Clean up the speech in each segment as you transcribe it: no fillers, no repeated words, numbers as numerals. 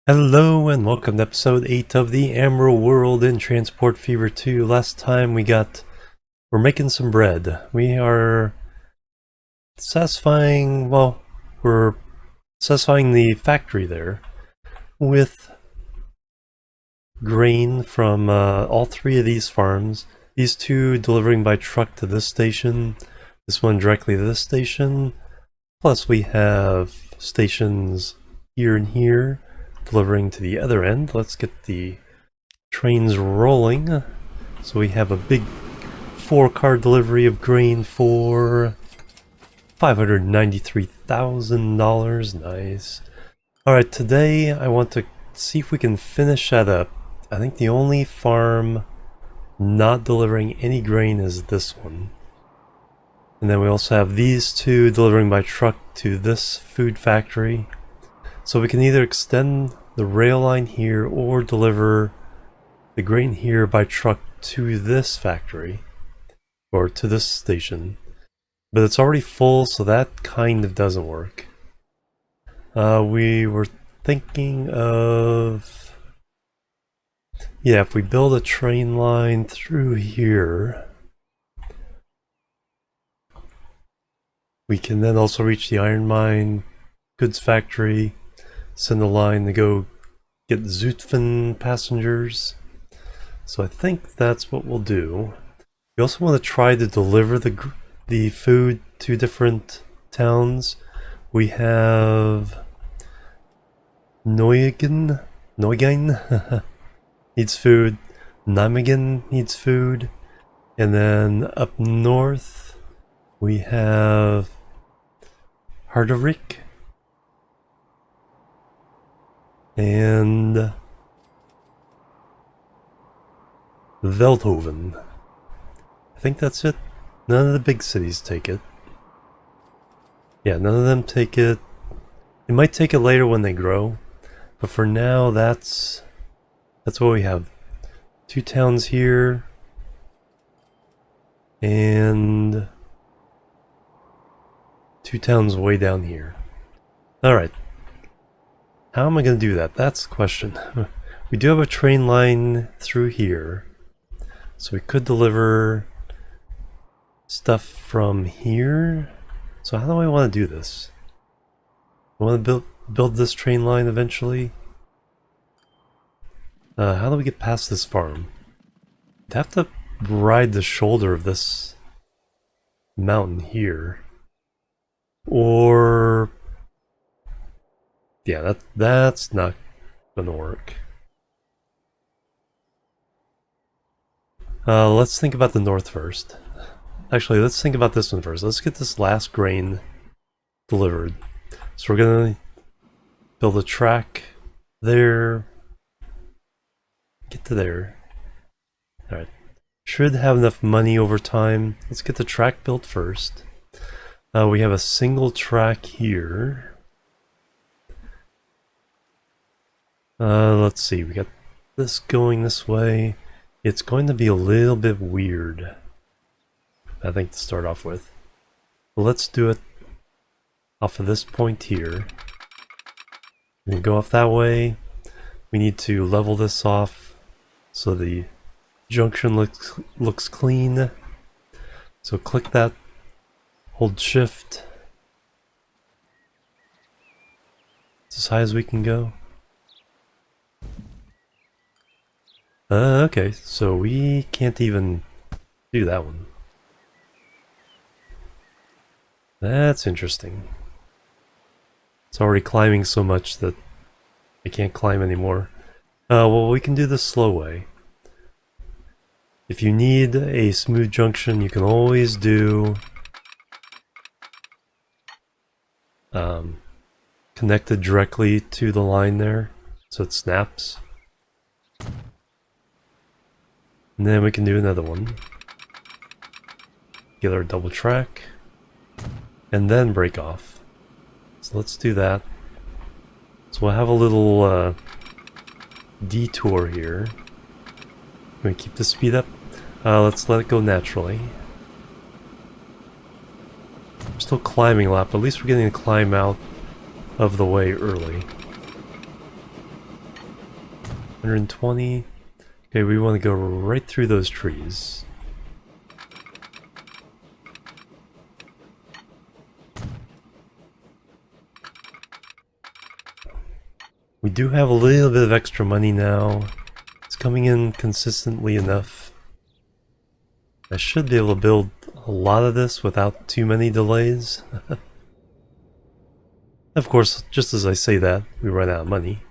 Hello and welcome to episode 8 of the Emerald World in Transport Fever 2. Last time we're making some bread. We are satisfying, we're satisfying the factory there with grain from all three of these farms. These two delivering by truck to this station, this one directly to this station. Plus we have stations here and here delivering to the other end. Let's get the trains rolling. So we have a big 4-car delivery of grain for $593,000. Nice. Alright, today I want to see if we can finish that up. I think the only farm not delivering any grain is this one. And then we also have these two delivering by truck to this food factory. So we can either extend the rail line here or deliver the grain here by truck to this factory or to this station. But it's already full, so that kind of doesn't work. We were thinking of... yeah, if we build a train line through here, we can then also reach the iron mine, goods factory, send a line to go get Zutphen passengers. So I think that's what we'll do. We also want to try to deliver the food to different towns. We have Neugen needs food, Nijmegen needs food, and then up north we have Harderwijk and Veldhoven. I think that's it. None of the big cities take it. Yeah, none of them take it. They might take it later when they grow, but for now that's what we have. 2 towns here and 2 towns way down here. Alright. How am I going to do that? That's the question. We do have a train line through here, so we could deliver stuff from here. So how do I want to do this? I want to build this train line eventually. How do we get past this farm? I'd have to ride the shoulder of this mountain here. Or... yeah, that's not gonna work. Let's think about the north first. Actually, let's think about this one first. Let's get this last grain delivered. So we're gonna build a track there. Get to there. Alright. Should have enough money over time. Let's get the track built first. We have a single track here. Let's see, we got this going this way. It's going to be a little bit weird, I think, to start off with. But let's do it off of this point here. We go off that way. We need to level this off so the junction looks clean. So click that, hold shift. It's as high as we can go. Okay, so we can't even do that one. That's interesting. It's already climbing so much that I can't climb anymore. Well, we can do the slow way. If you need a smooth junction, you can always do connected directly to the line there, so it snaps. And then we can do another one. Get our double track. And then break off. So let's do that. So we'll have a little detour here. Can we keep the speed up? Let's let it go naturally. We're still climbing a lot, but at least we're getting to climb out of the way early. 120. Okay, we want to go right through those trees. We do have a little bit of extra money now. It's coming in consistently enough. I should be able to build a lot of this without too many delays. Of course, just as I say that, we run out of money.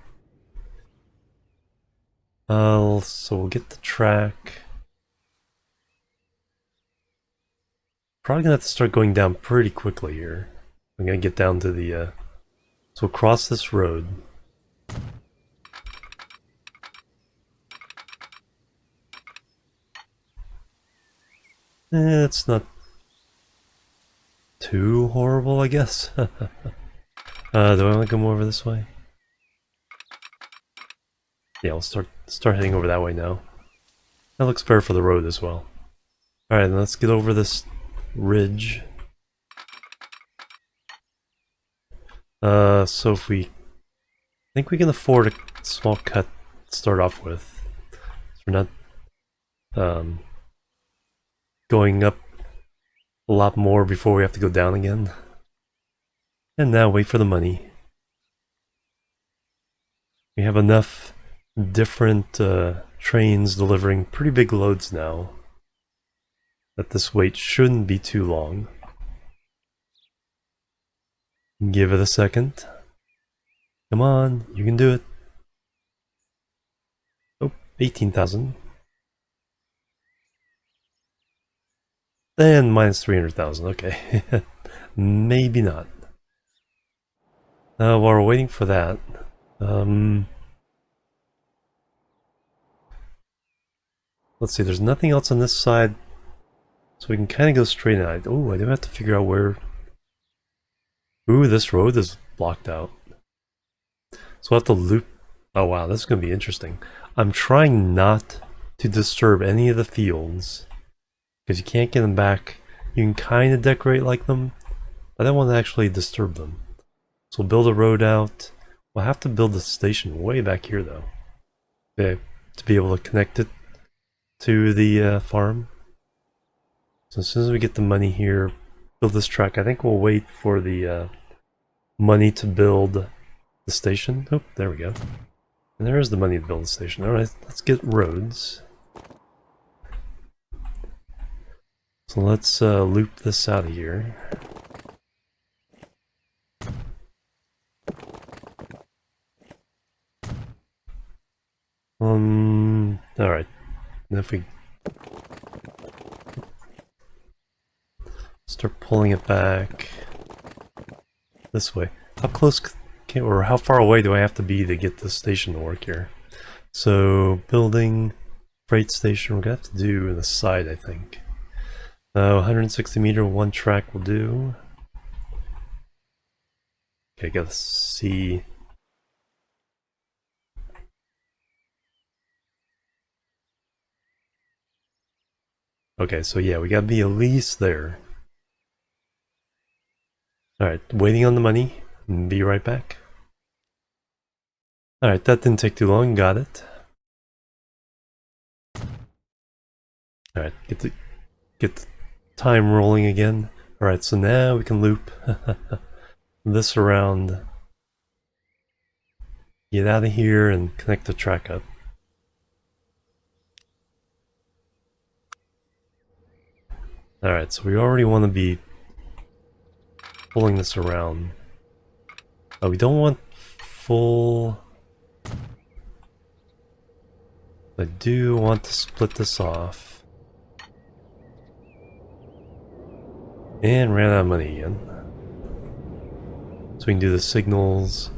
So we'll get the track. Probably gonna have to start going down pretty quickly here. I'm gonna get down to the, so we'll cross this road. It's not too horrible, I guess. Do I want to come over this way? Yeah, we'll start heading over that way now. That looks better for the road as well. Alright, let's get over this ridge. So if we... I think we can afford a small cut to start off with. So we're not going up a lot more before we have to go down again. And now wait for the money. We have enough different trains delivering pretty big loads now that this wait shouldn't be too long. Give it a second. Come on, you can do it. Oh, 18,000. Then minus 300,000, okay. Maybe not. While we're waiting for that, let's see, there's nothing else on this side, so we can kind of go straight in. Oh, I do have to figure out where... Ooh, this road is blocked out. So we'll have to loop... Oh wow, this is going to be interesting. I'm trying not to disturb any of the fields, because you can't get them back. You can kind of decorate like them, but I don't want to actually disturb them. So we'll build a road out. We'll have to build a station way back here though. Okay, to be able to connect it to the farm. So as soon as we get the money here, build this track. I think we'll wait for the money to build the station. Oh, there we go. And there is the money to build the station. Alright, let's get roads. So let's loop this out of here. Alright. And if we start pulling it back this way. How close or how far away do I have to be to get the station to work here? So building freight station, we're gonna have to do the side, I think. 160 meter, one track will do. Okay, gotta see. Okay, so yeah, we gotta be at least there. Alright, waiting on the money. Be right back. Alright, that didn't take too long, got it. Alright, get the time rolling again. Alright, so now we can loop this around. Get out of here and connect the track up. Alright, so we already want to be pulling this around. Oh, we don't want full... I do want to split this off. And ran out of money again. So we can do the signals.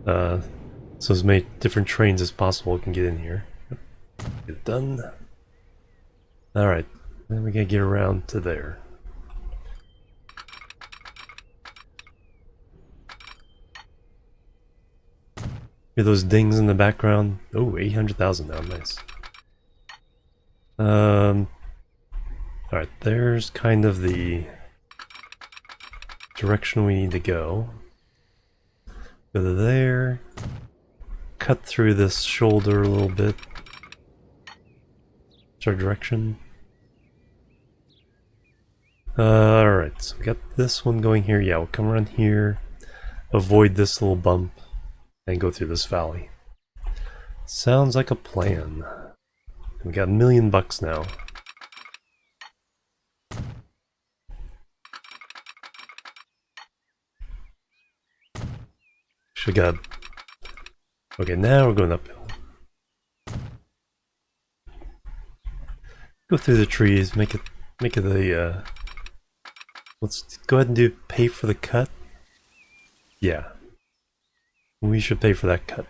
So as many different trains as possible can get in here. Get it done. Alright, then we gotta get around to there. Hear those dings in the background? Oh, 800,000 now, nice. Alright, there's kind of the direction we need to go. Go to there. cut through this shoulder a little bit. What's our direction? Alright, so we got this one going here. Yeah, we'll come around here, avoid this little bump, and go through this valley. Sounds like a plan. We got $1 million now. Should got. Okay, now we're going uphill. Go through the trees, make it a. Let's go ahead and do pay for the cut. Yeah, we should pay for that cut.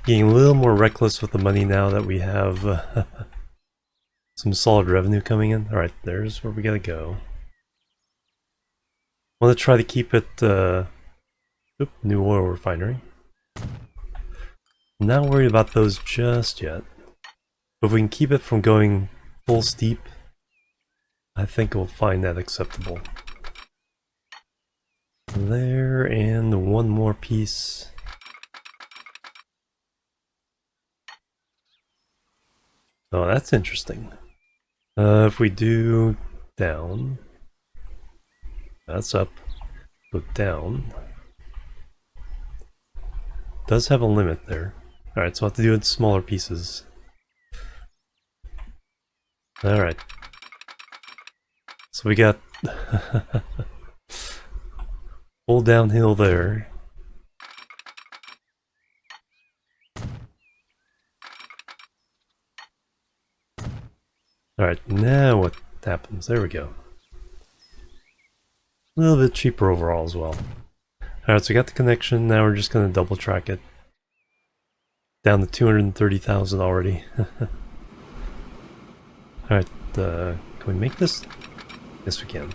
Getting a little more reckless with the money now that we have some solid revenue coming in. Alright, there's where we gotta go. Want to try to keep it, new oil refinery. Not worried about those just yet. But if we can keep it from going full steep, I think we'll find that acceptable. There, and one more piece. Oh, that's interesting. If we do down, that's up, go down. Does have a limit there. Alright, so I'll have to do it in smaller pieces. Alright. So we got full downhill there. Alright, now what happens? There we go. A little bit cheaper overall as well. Alright, so we got the connection, now we're just going to double track it. Down to 230,000 already. Alright, can we make this? Yes, we can.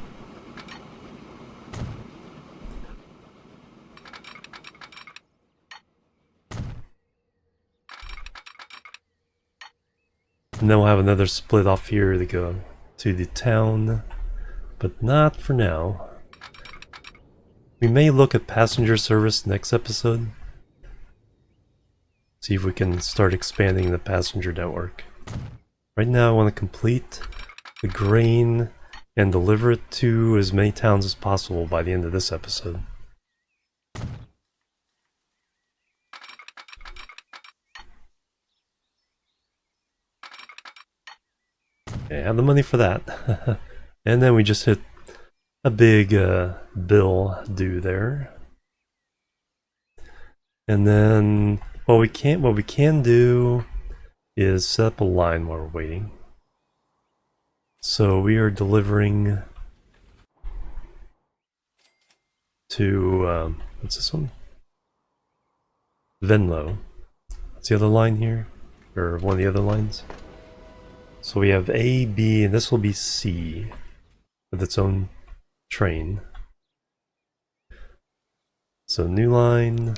And then we'll have another split off here to go to the town, but not for now. We may look at passenger service next episode. See if we can start expanding the passenger network. Right now I want to complete the grain and deliver it to as many towns as possible by the end of this episode. Okay, I have the money for that. And then we just hit a big bill due there. And then what we can do is set up a line while we're waiting. So we are delivering to what's this one? Venlo. What's the other line here? Or one of the other lines? So we have A, B, and this will be C with its own train. So new line.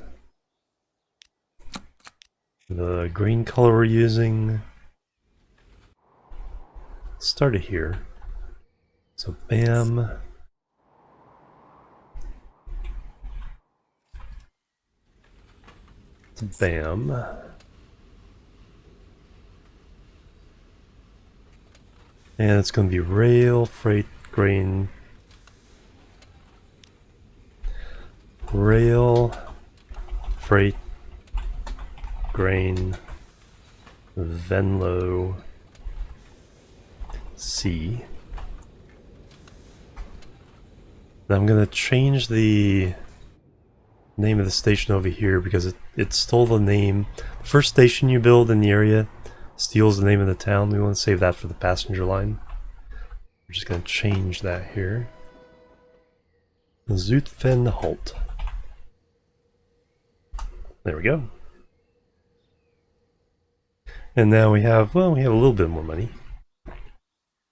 The green color we're using. Start it here. So bam. Bam. And it's going to be rail, freight, grain. Rail, freight, grain, Venlo, C. Now I'm going to change the name of the station over here because it stole the name. The first station you build in the area steals the name of the town. We want to save that for the passenger line. We're just going to change that here. Zutphen Halt. There we go. And now we have, well, we have a little bit more money.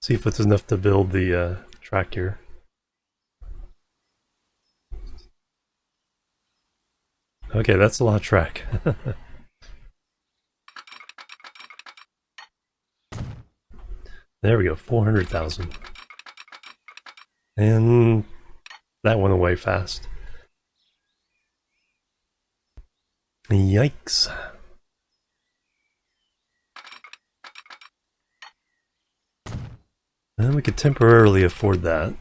See if it's enough to build the track here. Okay, that's a lot of track. There we go, 400,000. And that went away fast. Yikes. And we could temporarily afford that.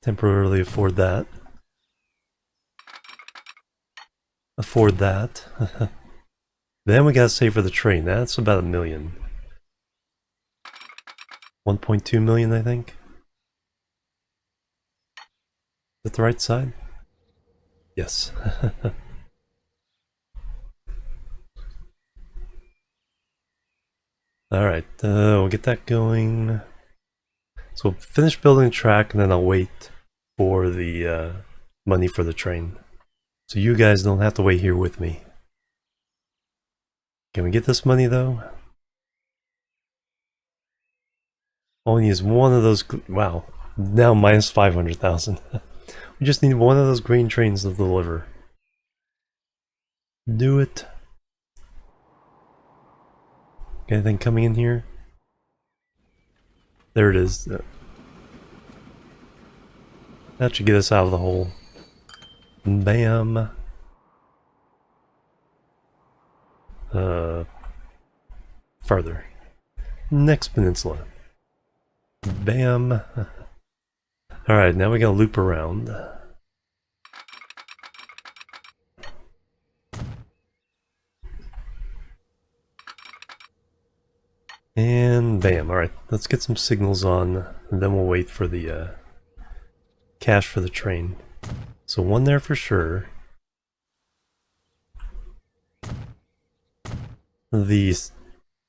Temporarily afford that. Afford that. Then we gotta save for the train. That's about 1 million. 1.2 million, I think. Is that the right side? Yes. Alright, we'll get that going. So we'll finish building the track and then I'll wait for the money for the train. So you guys don't have to wait here with me. Can we get this money though? Only use one of those. Wow, now minus 500,000. We just need one of those green trains to deliver. Do it. Anything coming in here? There it is. That should get us out of the hole. Bam. Farther. Next peninsula. Bam. Alright, now we gotta loop around. And bam. Alright, let's get some signals on, and then we'll wait for the cash for the train. So one there for sure. These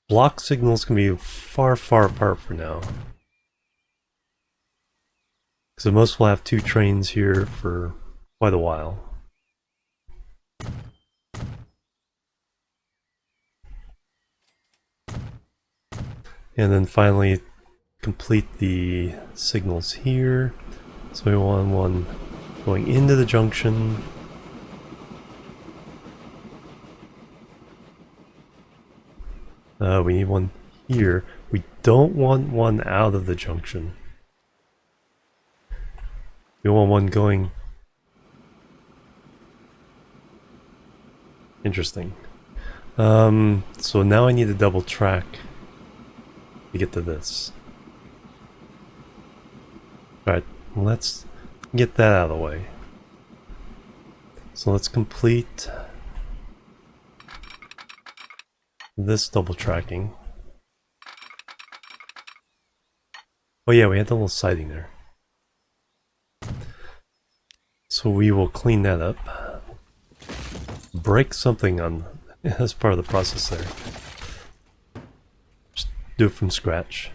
block signals can be far, far apart for now. Because most will have two trains here for quite a while. And then finally complete the signals here. So we want one going into the junction. We need one here. We don't want one out of the junction. We want one going... Interesting. So now I need a double track to get to this. Alright, let's get that out of the way. So let's complete this double tracking. Oh yeah, we had the little siding there. So we will clean that up. Break something on as part of the process there. Just do it from scratch.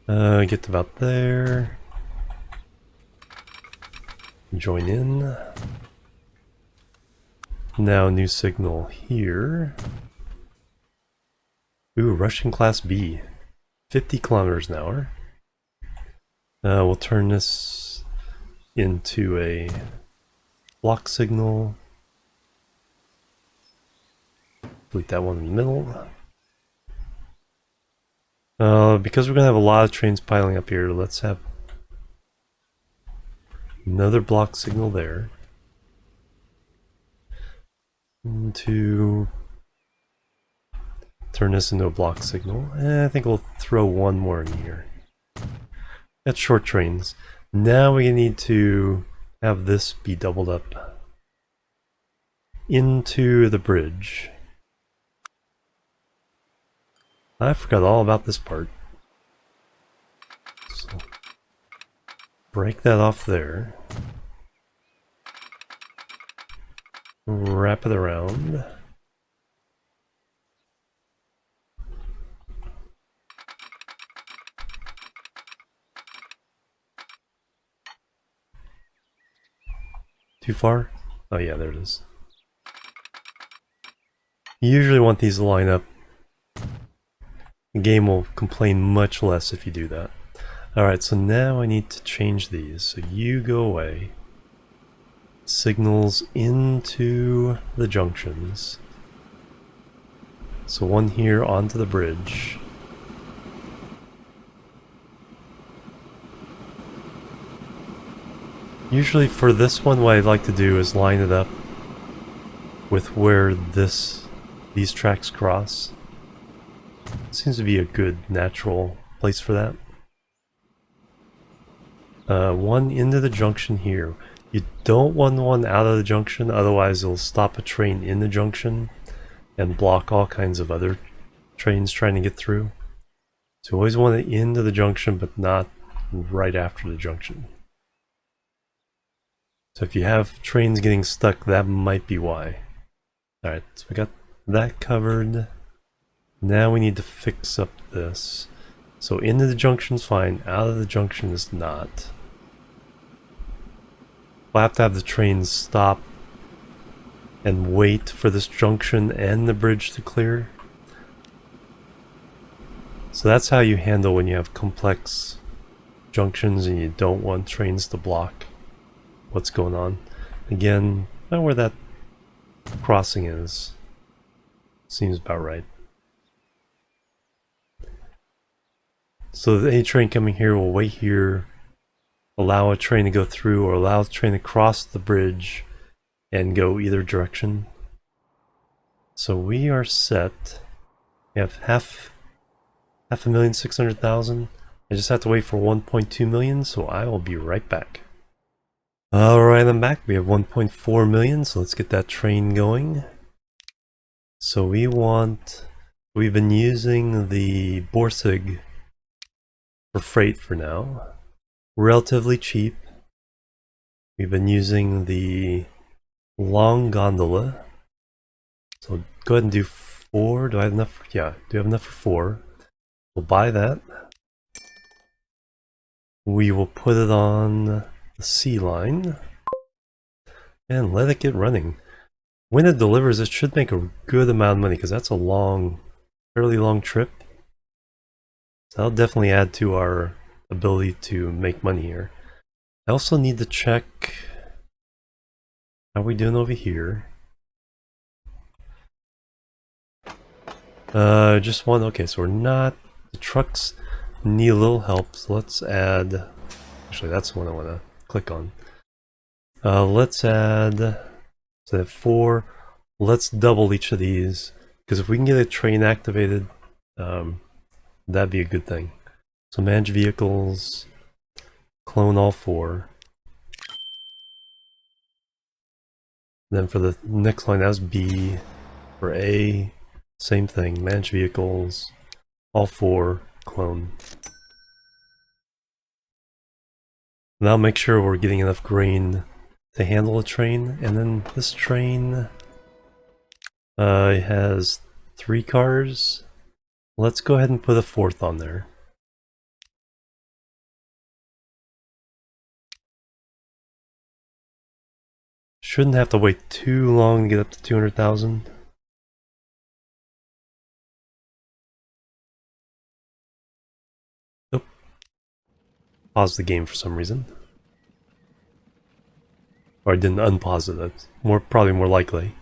Get to about there. Join in. Now new signal here. Ooh, Russian Class B. 50 kilometers an hour. We'll turn this into a block signal. Delete that one in the middle. Because we're going to have a lot of trains piling up here, let's have another block signal there. And to turn this into a block signal. And I think we'll throw one more in here. That's short trains. Now we need to have this be doubled up into the bridge. I forgot all about this part. So break that off there. Wrap it around. Too far? Oh yeah, there it is. You usually want these to line up. The game will complain much less if you do that. Alright, so now I need to change these. So you go away. Signals into the junctions. So one here onto the bridge. Usually for this one, what I'd like to do is line it up with where these tracks cross. Seems to be a good natural place for that. One into the junction here. You don't want one out of the junction, otherwise it'll stop a train in the junction and block all kinds of other trains trying to get through. So you always want it into the junction, but not right after the junction. So if you have trains getting stuck, that might be why. Alright, so we got that covered. Now we need to fix up this. So into the junction's fine, out of the junction is not. We'll have to have the trains stop and wait for this junction and the bridge to clear. So that's how you handle when you have complex junctions and you don't want trains to block what's going on. Again, not where that crossing is. Seems about right. So any train coming here will wait here, allow a train to go through, or allow a train to cross the bridge and go either direction. So we are set. We have half 1,600,000. I just have to wait for 1.2 million, so I will be right back. Alright, I'm back. We have 1.4 million, so let's get that train going. So we've been using the Borsig for freight for now. Relatively cheap. We've been using the long gondola. So go ahead and do 4. Do I have enough? Yeah, do I have enough for 4? We'll buy that. We will put it on the C line and let it get running. When it delivers, it should make a good amount of money because that's a fairly long trip. So that'll definitely add to our ability to make money here. I also need to check how we doing over here. Just one. Okay, so we're not. The trucks need a little help. So let's add. Actually, that's the one I want to click on. Let's add. So that 4. Let's double each of these because if we can get a train activated, that'd be a good thing. So manage vehicles, clone all 4. Then for the next line, that was B. For A, same thing. Manage vehicles, all 4, clone. Now make sure we're getting enough grain to handle a train. And then this train has 3 cars. Let's go ahead and put a 4th on there. Shouldn't have to wait too long to get up to 200,000. Nope. Pause the game for some reason. Or I didn't unpause it. That's probably more likely.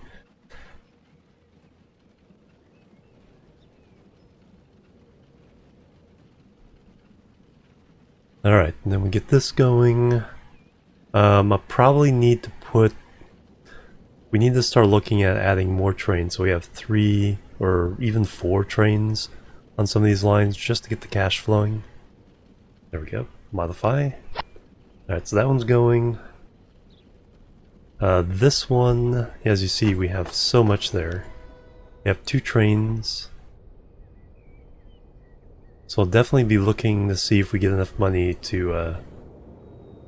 Alright, and then we get this going. I probably need to we need to start looking at adding more trains. So we have 3 or even 4 trains on some of these lines just to get the cash flowing. There we go. Modify. Alright, so that one's going. This one, as you see, we have so much there. We have 2 trains. So I'll definitely be looking to see if we get enough money to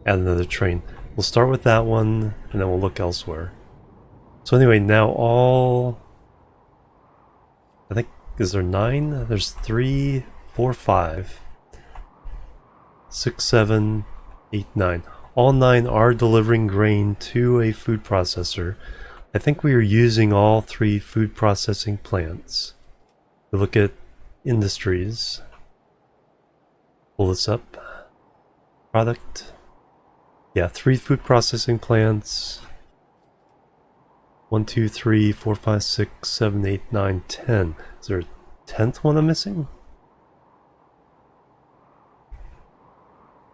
add another train. We'll start with that one, and then we'll look elsewhere. So anyway, now I think, is there 9? There's 3, 4, 5, 6, 7, 8, 9. All 9 are delivering grain to a food processor. I think we are using all 3 food processing plants. We look at industries. Pull this up. Product. Yeah, 3 food processing plants. 1, 2, 3, 4, 5, 6, 7, 8, 9, 10. Is there a 10th one I'm missing?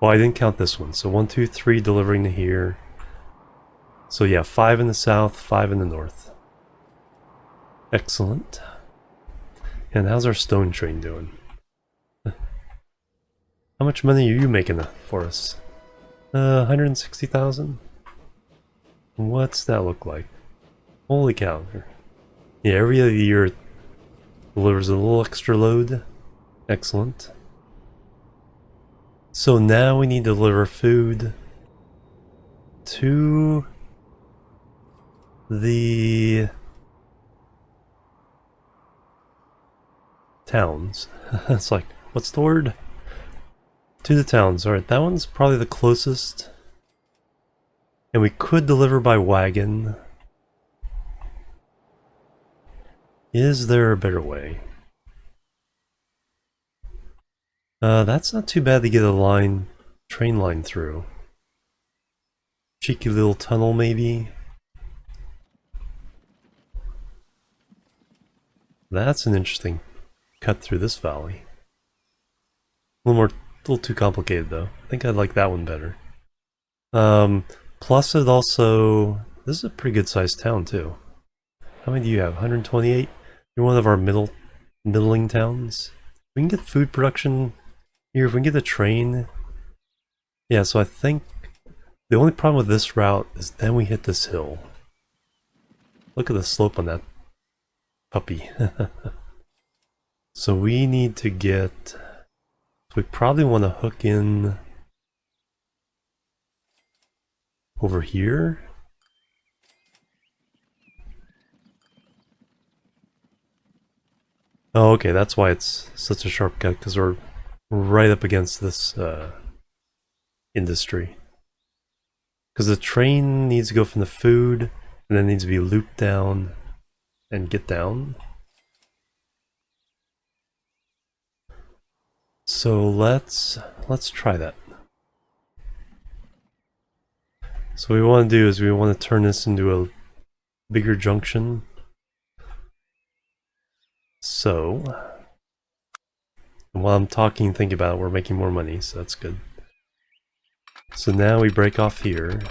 Well, I didn't count this one. So 1, 2, 3 delivering to here. So yeah, 5 in the south, 5 in the north. Excellent. And how's our stone train doing? How much money are you making for us? 160,000? What's that look like? Holy cow. Yeah, every other year delivers a little extra load. Excellent. So now we need to deliver food to the towns. It's like, what's the word? To the towns. Alright, that one's probably the closest. And we could deliver by wagon. Is there a better way? That's not too bad to get a train line through. Cheeky little tunnel, maybe. That's an interesting cut through this valley. A little too complicated though. I think I'd like that one better. Plus it also, this is a pretty good sized town too. How many do you have? 128? You're one of our middling towns. We can get food production here if we can get a train. Yeah, so I think the only problem with this route is then we hit this hill. Look at the slope on that puppy. So we need to get... We probably want to hook in over here. Oh, okay, that's why it's such a sharp cut, because we're right up against this industry. Because the train needs to go from the food, and then needs to be looped down and get down. So let's try that. So what we want to do is we want to turn this into a bigger junction. So, while I'm talking, think about it, we're making more money, so that's good. So now we break off here.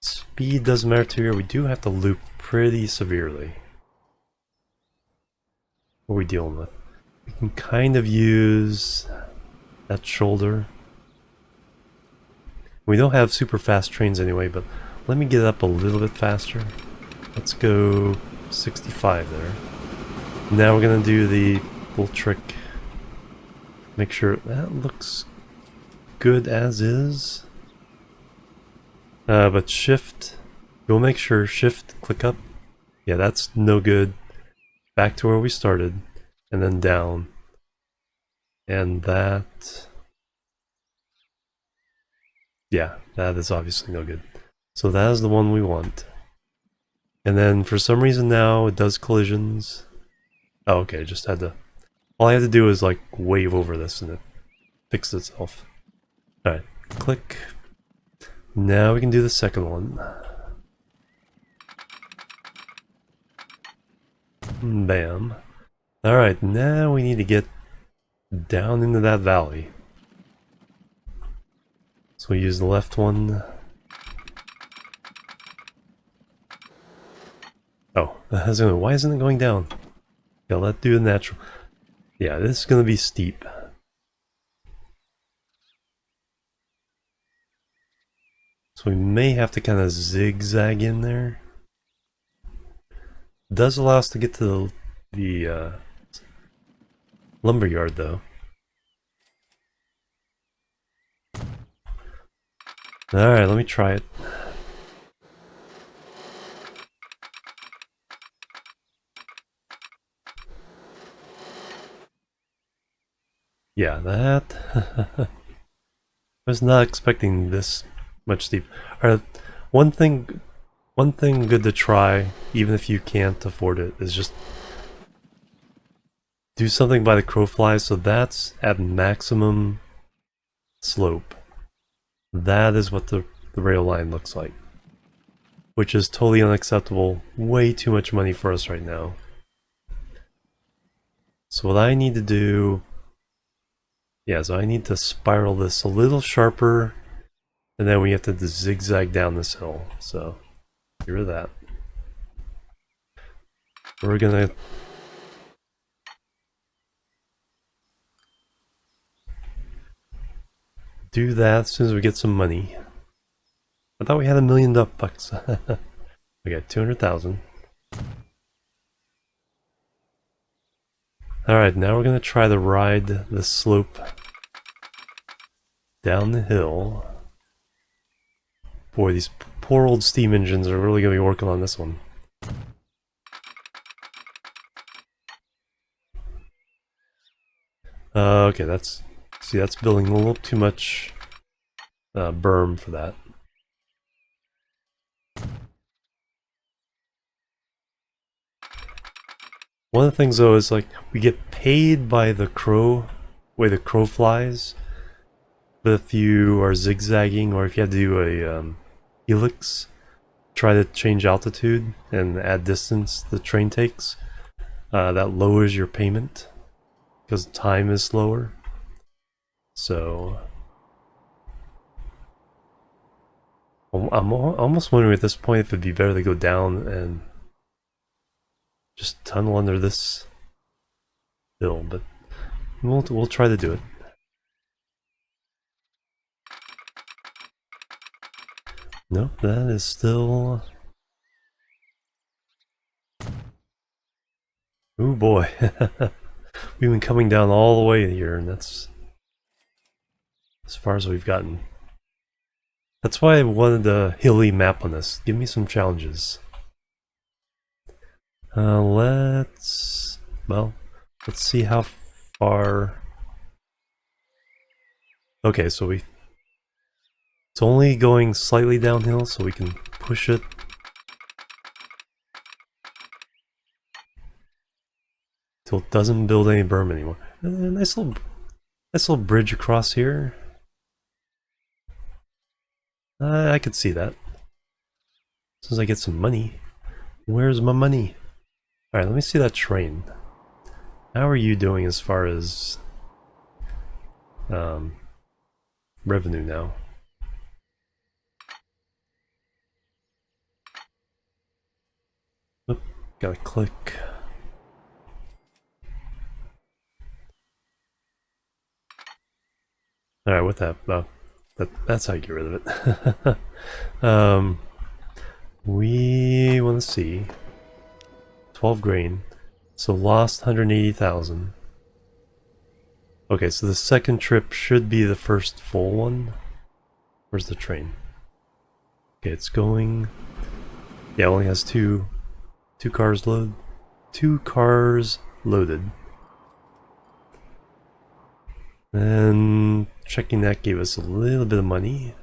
Speed doesn't matter to here, we do have to loop pretty severely. What are we dealing with? We can kind of use that shoulder. We don't have super fast trains anyway, but let me get up a little bit faster. Let's go 65 there. Now we're gonna do the little trick. Make sure that looks good as is. But shift, we'll make sure shift, click up. Yeah, that's no good. Back to where we started, and then down. And that... Yeah, that is obviously no good. So that is the one we want. And then for some reason now it does collisions. Oh, okay, just had to... All I had to do is like wave over this and it fixed itself. Alright, click. Now we can do the second one. Bam. Alright, now we need to get down into that valley. So we use the left one. Oh, why isn't it going down? Yeah, let's do the natural. Yeah, this is going to be steep. So we may have to kind of zigzag in there. It does allow us to get to the lumberyard though. Alright, let me try it. Yeah, that... I was not expecting this much steep. Alright, one thing good to try, even if you can't afford it, is just do something by the crow flies, so that's at maximum slope. That is what the rail line looks like. Which is totally unacceptable. Way too much money for us right now. So what I need to do Yeah, so I need to spiral this a little sharper, and then we have to zigzag down this hill. So, get rid of that. We're gonna do that as soon as we get some money. I thought we had $1 million bucks. We got 200,000. Alright, now we're gonna try to ride the slope down the hill. Boy, these poor old steam engines are really gonna be working on this one. Okay, that's building a little too much berm for that. One of the things though is like we get paid by the way the crow flies, but if you are zigzagging or if you have to do a helix, try to change altitude and add distance the train takes, that lowers your payment because time is slower. So I'm almost wondering at this point if it'd be better to go down and just tunnel under this hill, but we'll try to do it. Nope, that is still... Ooh boy. We've been coming down all the way here, and that's as far as we've gotten. That's why I wanted a hilly map on this. Give me some challenges. Let's see how far... Okay, so it's only going slightly downhill, so we can push it. Till it doesn't build any berm anymore. Nice little bridge across here. I could see that. As soon as I get some money. Where's my money? Alright, let me see that train. How are you doing as far as revenue now? Oop, gotta click. Alright, with that, that's how you get rid of it. We want to see 12 grain, so lost 180,000. Okay, so the second trip should be the first full one. Where's the train? Okay, it's going... Yeah, it only has two cars loaded. 2 cars loaded. And checking that gave us a little bit of money.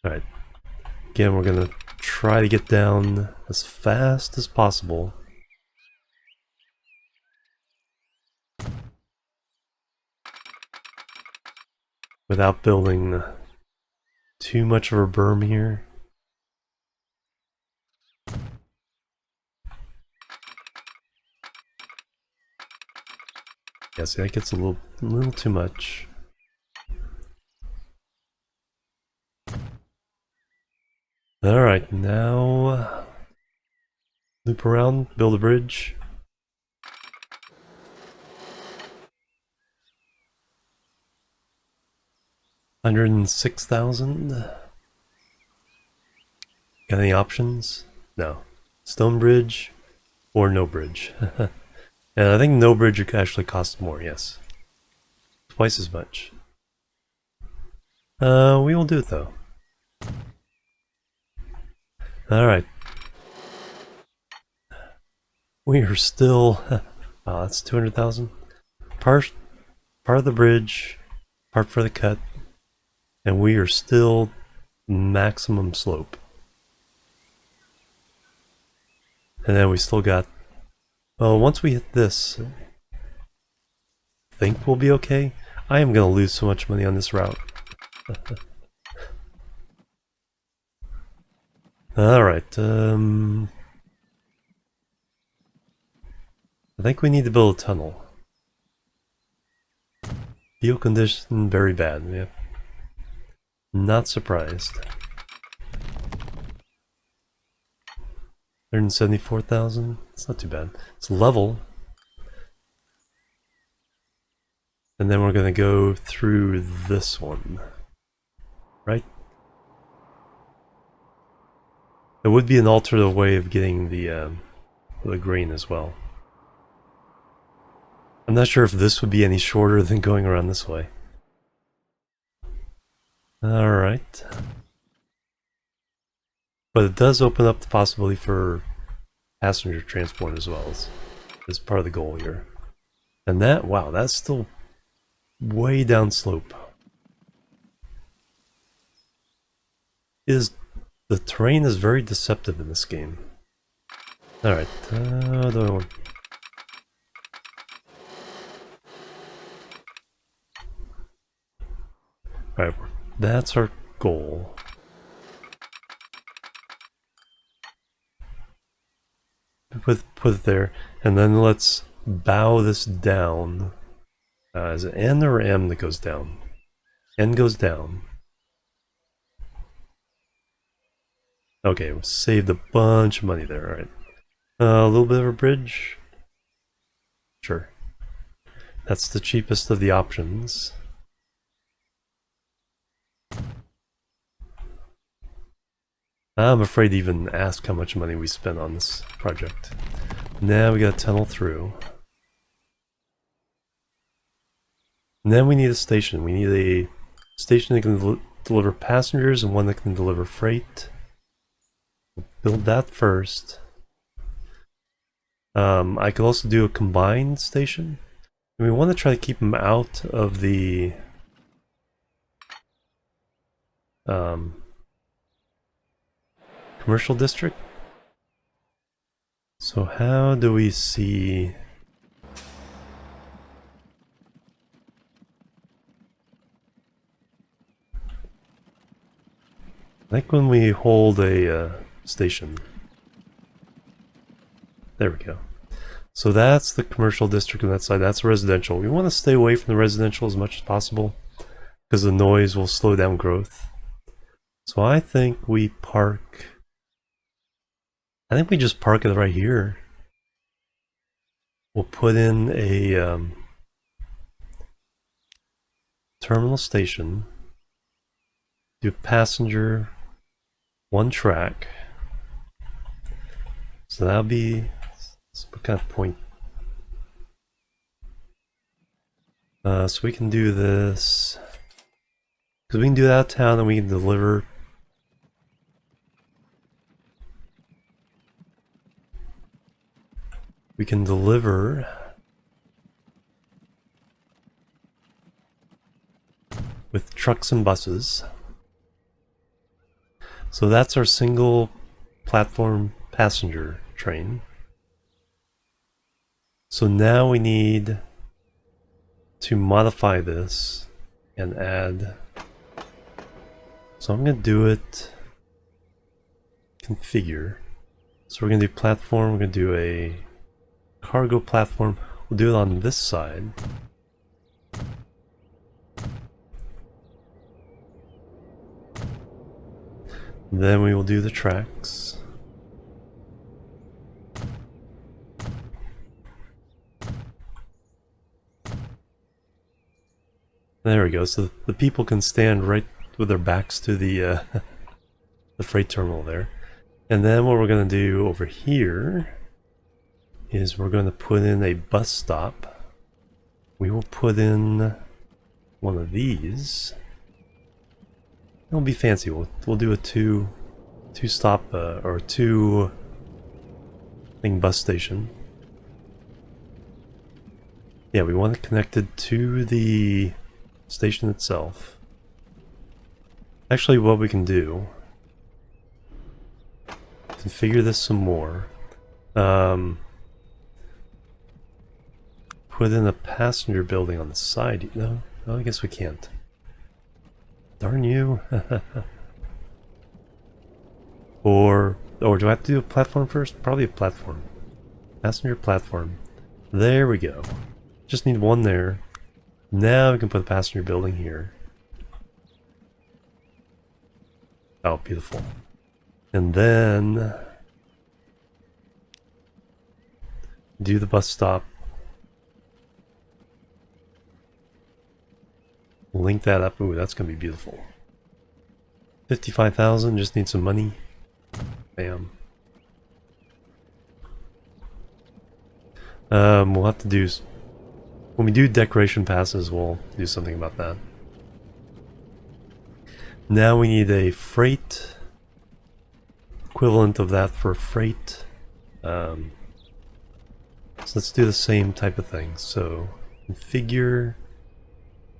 Alright. Again, we're gonna try to get down as fast as possible. Without building too much of a berm here. Yeah, see, that gets a little too much. Alright, now loop around, build a bridge. $106,000. Got any options? No. Stone bridge or no bridge. And I think no bridge would actually cost more, yes. Twice as much. We will do it though. Alright. We are still... Wow, that's 200,000. Part of the bridge, part for the cut, and we are still maximum slope. And then we still got... Well, once we hit this, I think we'll be okay. I am going to lose so much money on this route. Alright, I think we need to build a tunnel. Field condition very bad. Yep. Not surprised. 174,000. It's not too bad. It's level. And then we're gonna go through this one. Right? There would be an alternative way of getting the grain as well. I'm not sure if this would be any shorter than going around this way. Alright. But it does open up the possibility for passenger transport as well as part of the goal here. And that, wow, that's still way down slope. The terrain is very deceptive in this game. Alright, Alright, that's our goal. Put it there, and then let's bow this down. Is it N or M that goes down? N goes down. Okay, we saved a bunch of money there, alright. A little bit of a bridge? Sure. That's the cheapest of the options. I'm afraid to even ask how much money we spent on this project. Now we gotta tunnel through. And then we need a station. We need a station that can deliver passengers and one that can deliver freight. We'll build that first. I could also do a combined station. And we want to try to keep them out of the commercial district. So how do we see... I think when we hold a station. There we go. So that's the commercial district on that side. That's residential. We want to stay away from the residential as much as possible because the noise will slow down growth. So I think we park... I think we just park it right here. We'll put in a terminal station. Do passenger, one track. So that'll be... what kind of point? So we can do this... because we can do that out of town and we can deliver... we can deliver... with trucks and buses. So that's our single platform passenger train. So now we need to modify this and add... so I'm going to do it... configure. So we're going to do platform, we're going to do a cargo platform. We'll do it on this side. Then we will do the tracks. There we go. So the people can stand right with their backs to the the freight terminal there. And then what we're going to do over here is we're going to put in a bus stop. We will put in one of these. It'll be fancy. We'll do a two stop or two thing bus station. Yeah, we want it connected to the station itself. Actually, what we can do, configure this some more. Put in a passenger building on the side. No, I guess we can't. Darn you. Or do I have to do a platform first? Probably a platform. Passenger platform. There we go. Just need one there. Now we can put a passenger building here. Oh, beautiful. And then do the bus stop. Link that up. Ooh, that's gonna be beautiful. 55,000, just need some money. Bam. We'll have to do... When we do decoration passes, we'll do something about that. Now we need a freight equivalent of that for freight. So let's do the same type of thing. So configure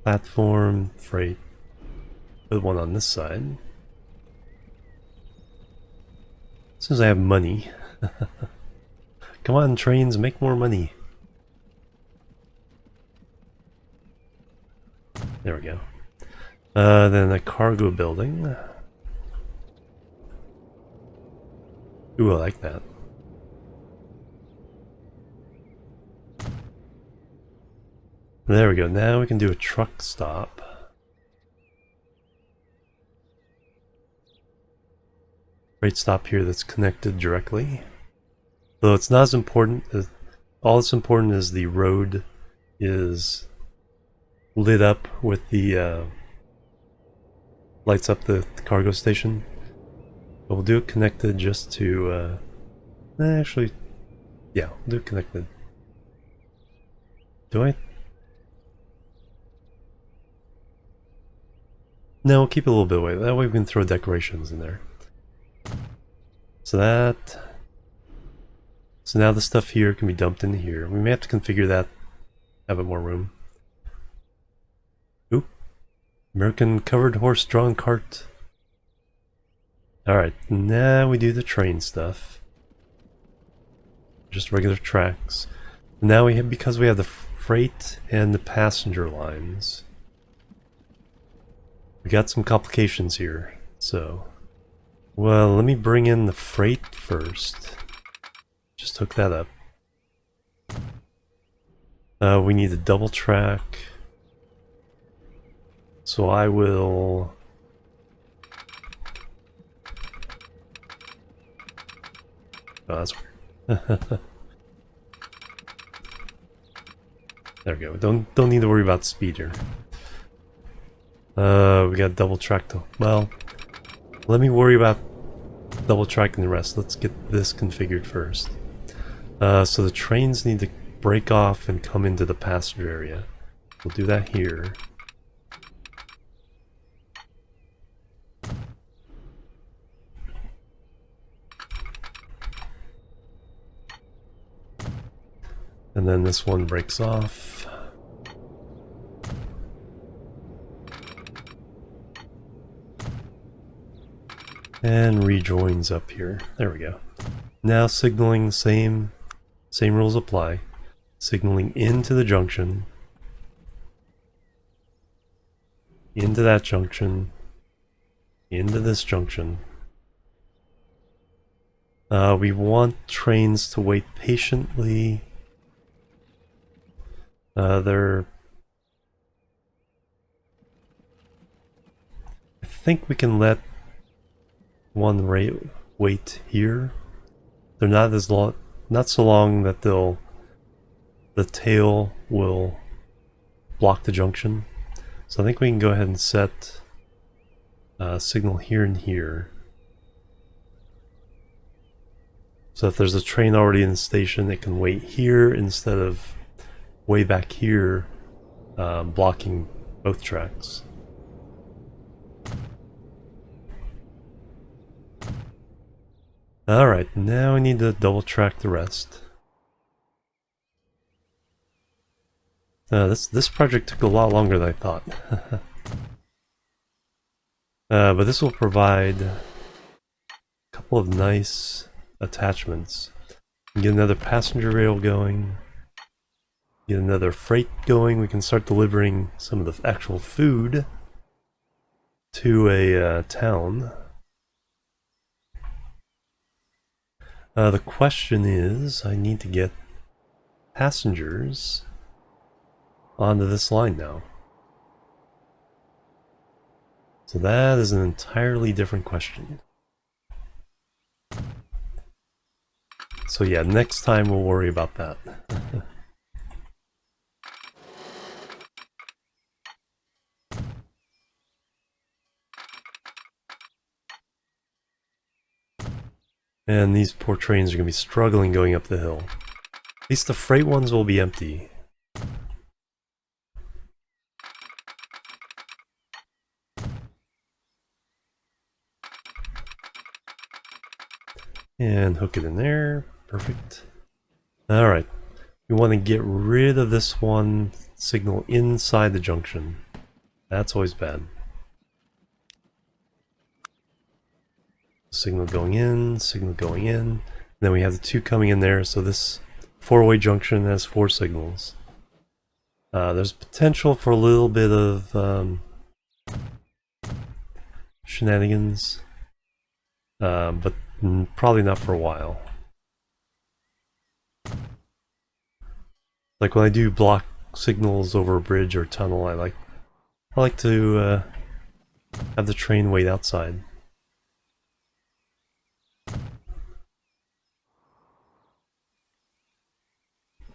platform freight. Put one on this side. As soon as I have money. Come on, trains, make more money. There we go. Then a cargo building. Ooh, I like that. There we go. Now we can do a truck stop. Freight stop here that's connected directly. Though it's not as important. All that's important is the road is lit up with the lights up the cargo station. But we'll do it connected just to actually, yeah, we'll do it connected. Do I? No, we'll keep it a little bit away. That way we can throw decorations in there. So now the stuff here can be dumped into here. We may have to configure that, have it more room. Oop. American covered horse-drawn cart. Alright, now we do the train stuff. Just regular tracks. Now we have, because we have the freight and the passenger lines, we got some complications here. So, well, let me bring in the freight first. Just hook that up. We need a double track. So I will... Oh, that's weird. There we go. Don't need to worry about speed here. We got double track to... Well, let me worry about double tracking the rest. Let's get this configured first. So the trains need to break off and come into the passenger area. We'll do that here. And then this one breaks off. And rejoins up here. There we go. Now signaling, same rules apply. Signaling into the junction. Into that junction. Into this junction. We want trains to wait patiently. I think we can let one wait here. They're not as long, not so long that the tail will block the junction. So I think we can go ahead and set signal here and here. So if there's a train already in the station, it can wait here instead of way back here, blocking both tracks. Alright, now we need to double track the rest. This project took a lot longer than I thought. But this will provide a couple of nice attachments. Get another passenger rail going. Get another freight going. We can start delivering some of the actual food to a town. The question is, I need to get passengers onto this line now? So that is an entirely different question. So yeah, next time we'll worry about that. And these poor trains are going to be struggling going up the hill. At least the freight ones will be empty. And hook it in there. Perfect. Alright. We want to get rid of this one signal inside the junction. That's always bad. Signal going in, signal going in. And then we have the two coming in there, so this four-way junction has 4 signals. There's potential for a little bit of shenanigans, but probably not for a while. Like when I do block signals over a bridge or tunnel, I like to have the train wait outside.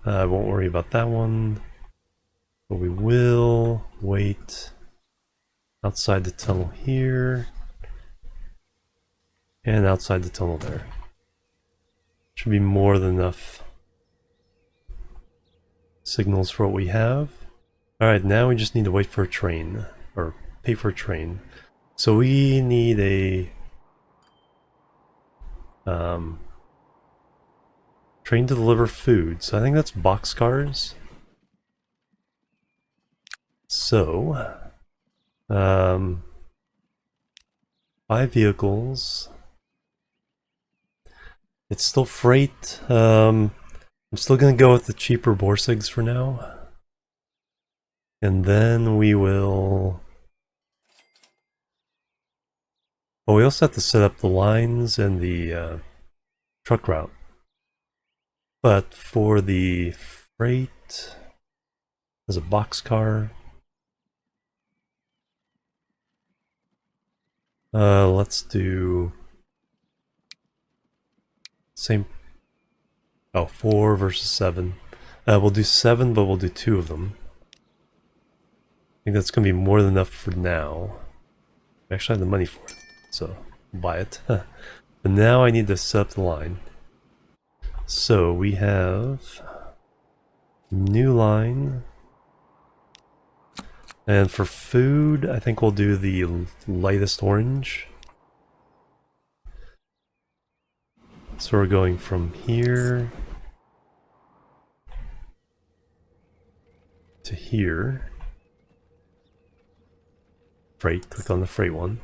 I won't worry about that one, but we will wait outside the tunnel here and outside the tunnel there. Should be more than enough signals for what we have. Alright, now we just need to wait for a train, or pay for a train. So we need a train to deliver food. So I think that's boxcars. So 5 vehicles. It's still freight. I'm still gonna go with the cheaper Borsigs for now. And then we will... Oh, we also have to set up the lines and the truck route. But for the freight, there's a boxcar. Let's do... Same... Oh, 4 versus 7. We'll do 7, but we'll do 2 of them. I think that's going to be more than enough for now. I actually have the money for it, so buy it. But now I need to set up the line. So we have new line. And for food, I think we'll do the lightest orange. So we're going from here to here. Freight, click on the freight one.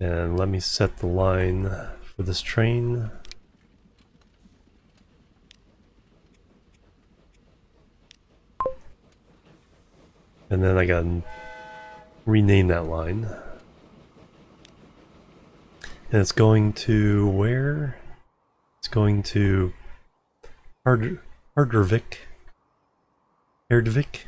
And let me set the line for this train. And then I gotta rename that line. And it's going to where? It's going to Hardvik. Erdvik.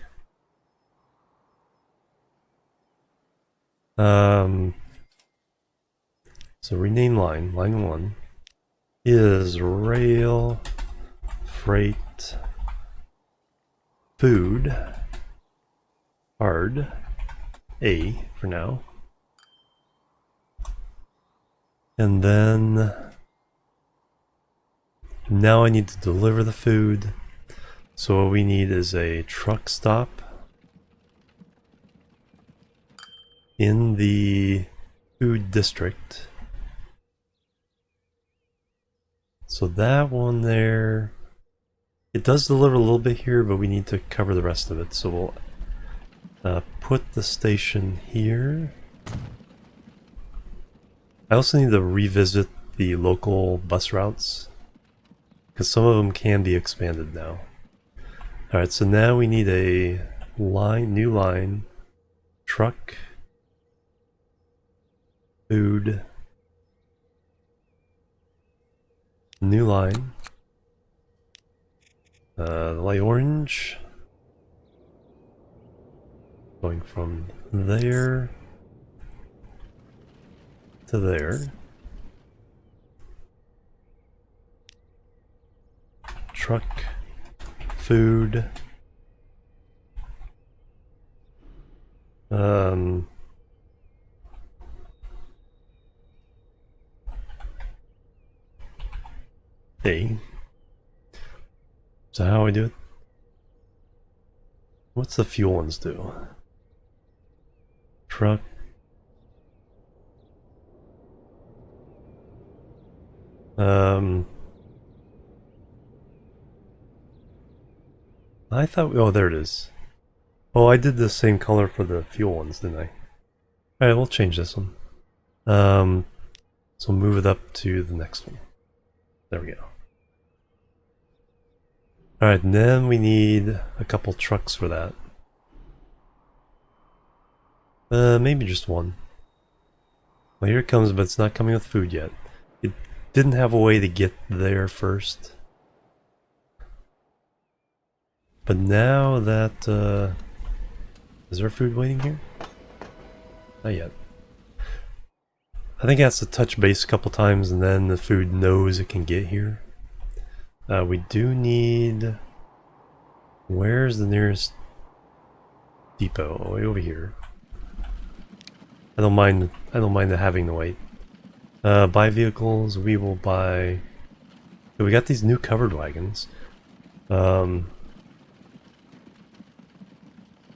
So rename line 1 is rail, freight, food, hard, A for now. And then now I need to deliver the food. So what we need is a truck stop in the food district. So that one there, it does deliver a little bit here, but we need to cover the rest of it. So we'll put the station here. I also need to revisit the local bus routes, because some of them can be expanded now. Alright, so now we need a line, new line, truck, food, New line. The light orange. Going from there to there. Truck. Food. A. So how we do it? What's the fuel ones do? Truck. I thought, oh, there it is. Oh, I did the same color for the fuel ones, didn't I? Alright, we'll change this one. So move it up to the next one. There we go. Alright, and then we need a couple trucks for that. Maybe just one. Well, here it comes, but it's not coming with food yet. It didn't have a way to get there first. But now that, is there food waiting here? Not yet. I think it has to touch base a couple times and then the food knows it can get here. We do need... Where's the nearest depot? Way over here. I don't mind having to wait. Buy vehicles, we will buy... We got these new covered wagons.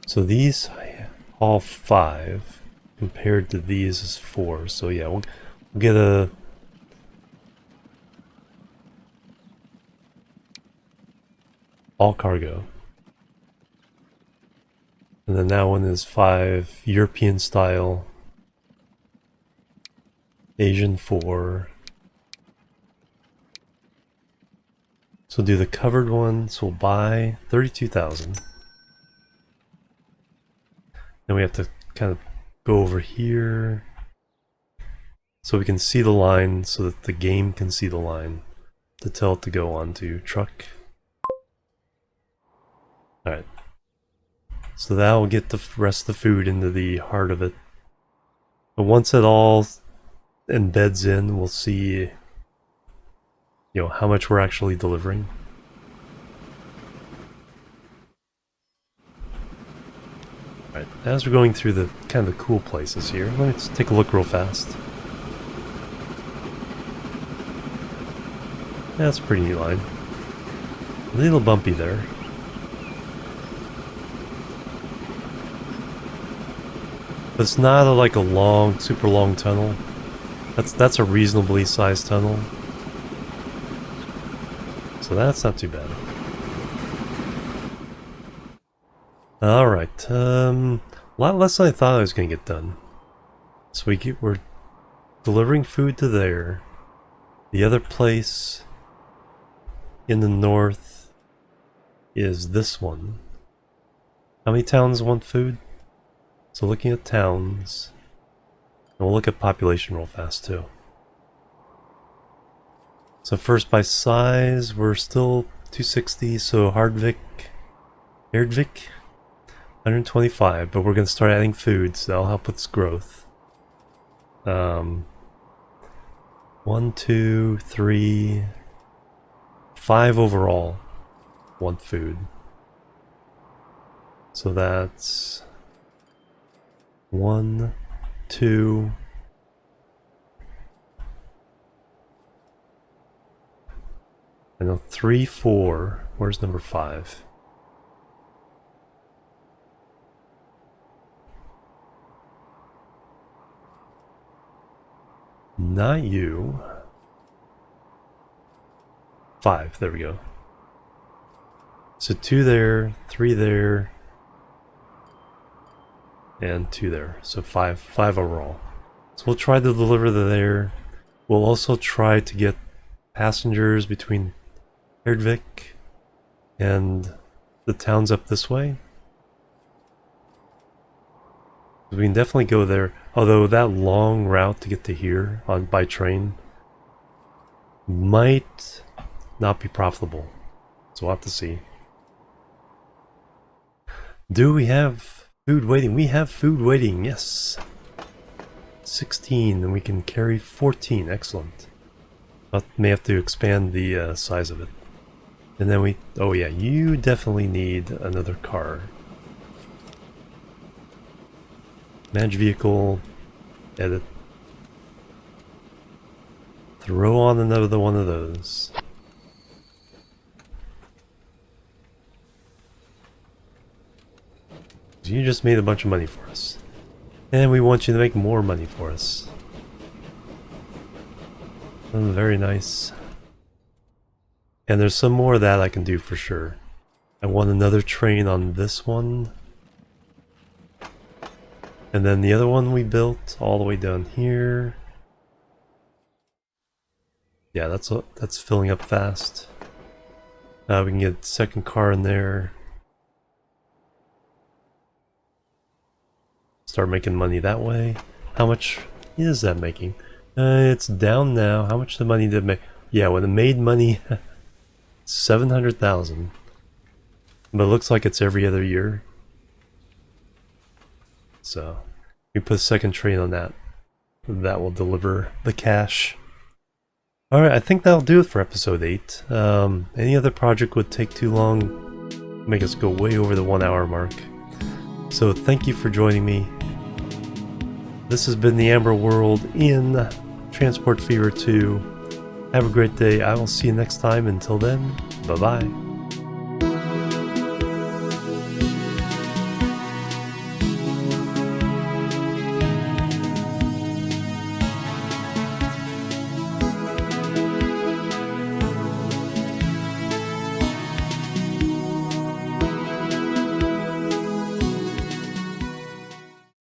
So these all 5 compared to these is 4. So yeah, we'll get a all cargo. And then that one is 5 European style, Asian 4. So do the covered ones, we'll buy 32,000. Then we have to kind of go over here so we can see the line, so that the game can see the line to tell it to go on to truck. Alright. So that will get the rest of the food into the heart of it. But once it all embeds in, we'll see, you know, how much we're actually delivering. Alright, as we're going through the kind of the cool places here, let's take a look real fast. Yeah, that's a pretty neat line. A little bumpy there. But it's not like a long, super long tunnel. That's a reasonably sized tunnel. So that's not too bad. Alright, a lot less than I thought I was going to get done. So we're delivering food to there. The other place in the north is this one. How many towns want food? So looking at towns, and we'll look at population real fast too. So first by size, we're still 260, so Erdvik, 125, but we're going to start adding food, so that'll help with its growth. 1, 2, 3, 5 overall want food. So that's 1, 2, I know 3, 4. Where's number 5? Not you. 5, there we go. So 2 there, 3 there, and 2 there. So 5 overall. So we'll try to deliver there. We'll also try to get passengers between Erdvik and the towns up this way. We can definitely go there, although that long route to get to here by train might not be profitable. So we'll have to see. Do we have food waiting? We have food waiting, yes. 16, and we can carry 14, excellent. But may have to expand the size of it. And then oh yeah, you definitely need another car. Manage vehicle, edit. Throw on another one of those. You just made a bunch of money for us. And we want you to make more money for us. Oh, very nice. And there's some more of that I can do for sure. I want another train on this one. And then the other one we built all the way down here. Yeah, that's filling up fast. We can get a second car in there. Start making money that way. How much is that making? It's down now. How much the money did it make? Yeah, when it made money, 700,000. But it looks like it's every other year. So we put a second train on that. That will deliver the cash. Alright, I think that'll do it for episode 8. Any other project would take too long, make us go way over the 1 hour mark. So thank you for joining me. This has been the Amber World in Transport Fever 2. Have a great day. I will see you next time. Until then, bye-bye.